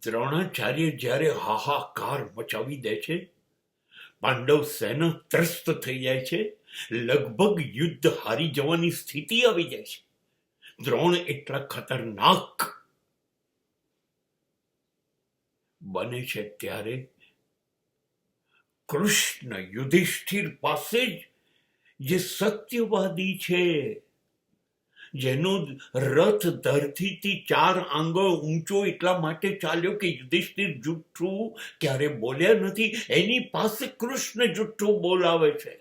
દ્રોણાચાર્ય જ્યારે હાહાકાર મચાવી દે છે, પાંડવ સેના ત્રસ્ત થઈ જાય છે, લગભગ યુદ્ધ હારી જવાની સ્થિતિ આવી જાય છે. દ્રોણ એટલા ખતરનાક બને છે ત્યારે કૃષ્ણ યુધિષ્ઠિર પાસે જ, જે સત્યવાદી છે, જેનો રથ ધરતીથી 4 આંગળ ઊંચો એટલા માટે ચાલ્યો કે યુધિષ્ઠિર જુઠ્ઠું ક્યારે બોલ્યા નથી, એની પાસે કૃષ્ણ જુઠ્ઠું બોલાવે છે.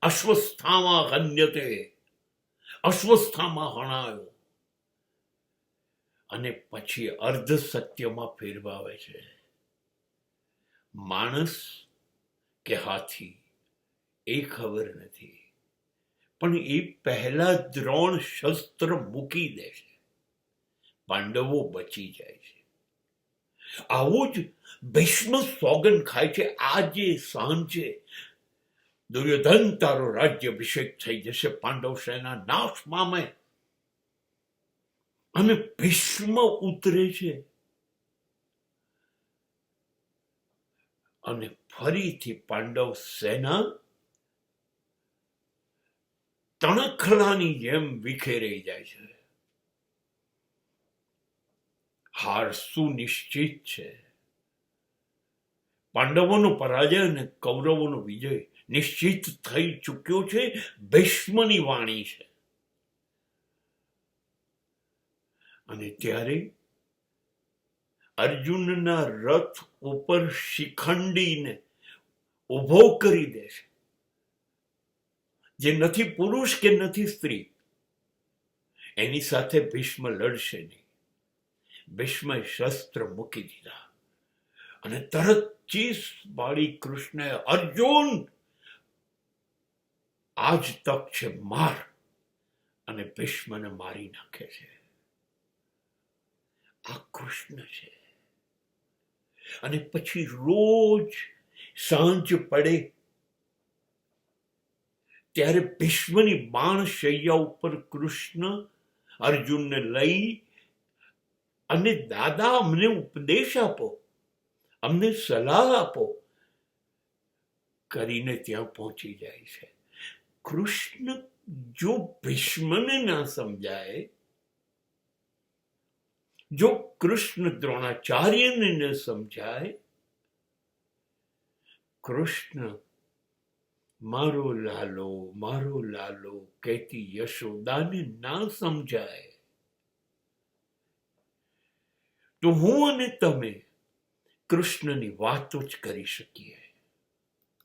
અશ્વસ્થામાં હન્યતે, અશ્વસ્થામાં હણાયો, અને પછી અર્ધ સત્યમાં ફેરવાવે છે. માણસ કે હાથી એ ખબર નથી, પણ એ પહેલા દ્રોણ શસ્ત્ર મૂકી દે છે, પાંડવો બચી જાય છે. આવું જ ભીષ્મ સોગન ખાય છે, આજે સાંજે દુર્યોધન તારો રાજ્યાભિષેક થઈ જશે, પાંડવ સેના નાશ પામે, અને ભીષ્મ ઉતરે છે અને ફરીથી પાંડવ સેના તણખલાની જેમ વિખેરાઈ જાય છે. હાર સુનિશ્ચિત છે. પાંડવોનો પરાજય અને કૌરવોનો વિજય નિશ્ચિત થઈ ચૂક્યો છે. ભીષ્મની વાણી છે. અને ત્યારે અર્જુનના રથ ઉપર શિખંડીને ઉભો કરી દે છે, જે નથી પુરુષ કે નથી સ્ત્રી, એની સાથે ભીષ્મ લડશે નહીં. ભીષ્મે શસ્ત્ર મૂકી દીધા અને તરત ચીસ પાડી કૃષ્ણએ, અર્જુન આજ તક છે, માર, અને ભીષ્મને મારી નાખે છે. આ કૃષ્ણ છે. અને પછી રોજ સાંજ પડે ત્યારે ભીષ્મની બાણ શૈયા ઉપર કૃષ્ણ અર્જુનને લઈ અને દાદા અમને ઉપદેશ આપો, અમને સલાહ આપો કરીને ત્યાં પહોંચી જાય છે. કૃષ્ણ જો ભીષ્મને ના સમજાય, જો કૃષ્ણ દ્રોણાચાર્યને ન સમજાય, કૃષ્ણ મારો લાલો કહેતી યશોદાને ના સમજાય, તો હું અને તમે કૃષ્ણની વાતો જ કરી શકીએ.